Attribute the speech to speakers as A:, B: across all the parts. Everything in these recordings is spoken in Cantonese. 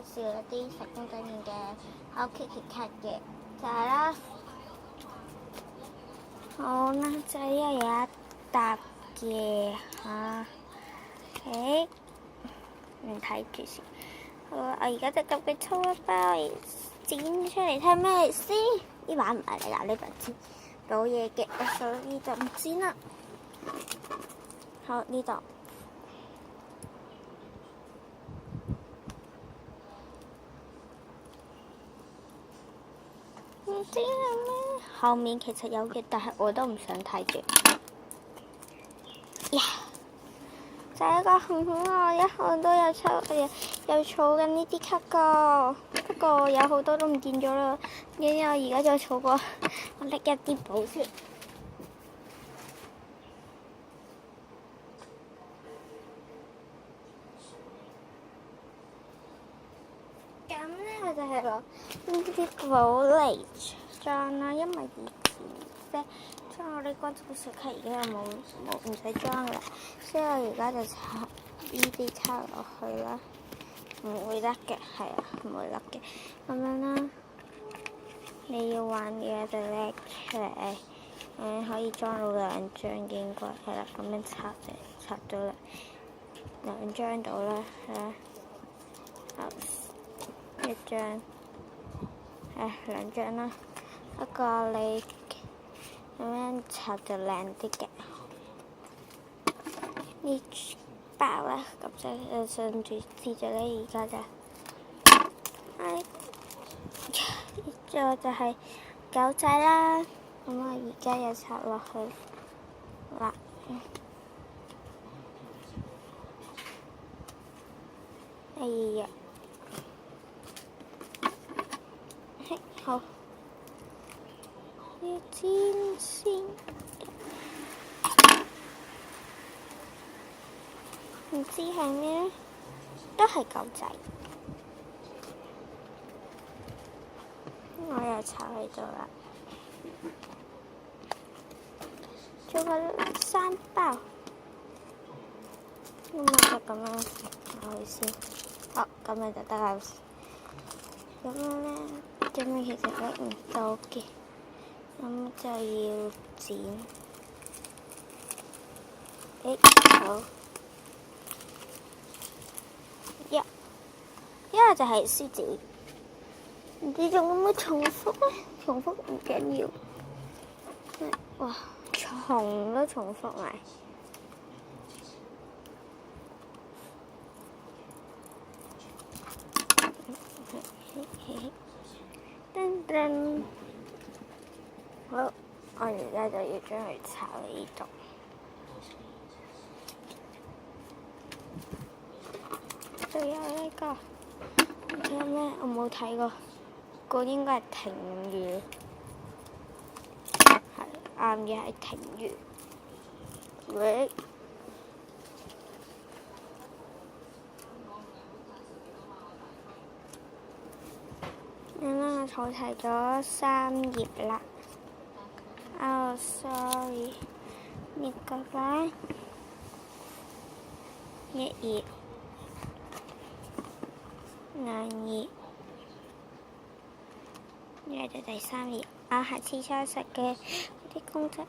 A: 紹一啲10公斤嘅 Hello Kitty Cat 嘅，就係啦。好啦，就呢有一沓嘅嚇，你睇住先。好啦，我而家就咁嘅粗一包剪出嚟睇咩先？呢把唔係嚟㗎，呢把剪冇嘢嘅，所以就唔剪啦。好，呢度唔知係咩？後面其實有嘅，但係我都唔想睇嘅。呀！就係一個很可愛，一向都有抽有儲緊呢啲卡噶，不過有好多都唔見咗啦。因為我而家就儲過，我拎一啲寶先。咁咧，我就係攞呢啲寶嚟裝啦，因為以前裝我啲光子小卡，而家又冇唔使裝啦，所以我而家就插呢啲卡落去啦，唔會甩嘅，係啊，唔會甩嘅，咁樣啦。你要玩嘅就拎出嚟，可以裝到2張應該係啦，咁樣插到啦，2張到啦，係啦，1張，2張啦，不過你咁樣插就靚啲嘅。呢包啦，咁就順住試咗咧，而家就呢個就係狗仔啦。咁我而家又插落去啦。哎呀，好，要剪先。唔知係咩，都係狗仔。我又插喺度啦，做個3包，咁我就咁樣放去先。好，咁樣就得啦。咁樣咧，咁樣其實拎唔到嘅，咁就要剪。好。一個就係書紙，唔知仲有冇重複咧？重複唔緊要。哇，重都重複埋。噔噔，好，我而家就要將佢插喺呢度。仲有呢個。睇下咩？我冇睇過，個應該係停語，係啱嘅係停語。喂，咁啦，我儲齊咗3頁啦。sorry， 呢個咧1頁。2頁，呢就第3頁。我下次抽實嘅啲公仔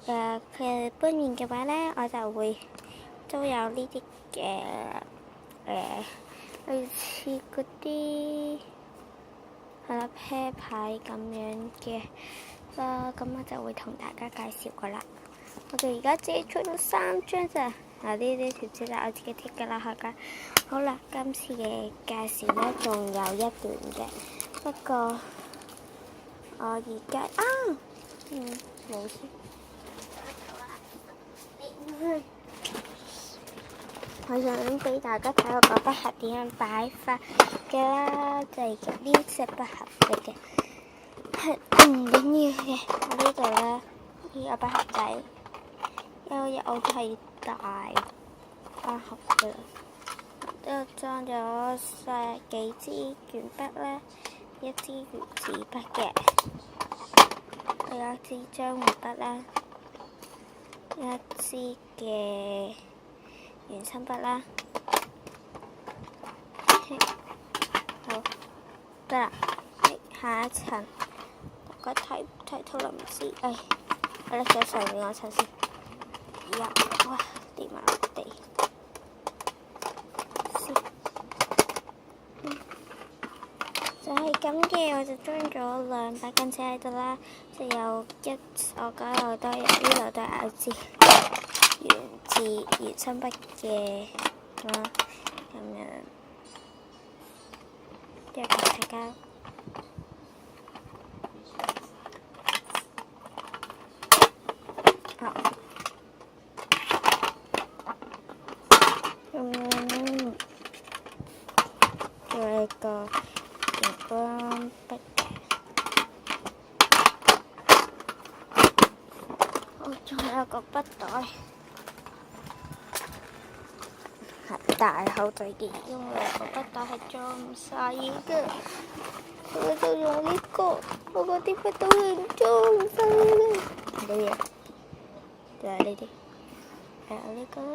A: 佢搬完嘅話咧，我就會都有呢啲嘅類似嗰啲係啦啤牌咁樣嘅啦，咁我就會同大家介紹噶啦。我哋而家只係出咗3張咋。呢啲貼紙就我自己貼㗎啦，大家。好啦，今次嘅介紹咧仲有一段嘅，不過我而家冇事。我想俾大家睇我個筆盒點樣擺法嘅啦，就係呢隻筆盒嚟嘅，係唔緊要嘅。我呢度咧呢個筆盒仔有係大筆盒嘅，都裝咗幾支鉛筆啦，1支原子筆嘅，仲有1支漿糊筆啦，1支嘅原芯筆啦。好，得啦。下一層，大家睇到啦唔知？我拎咗上面嗰層先。哇！跌埋落地。就係咁嘅，我就裝咗2把間尺喺度啦，即係有我嗰度都有，呢度都有支原親筆嘅啦，咁樣一個擦膠。好，咁樣仲有一個熒光筆嘅，仲有一個筆袋。係大口仔嘅，因為個筆袋係裝唔晒嘅，我就用呢個，我嗰啲筆袋係裝唔晒嘅。呢啲，就係呢啲，係有呢個啦。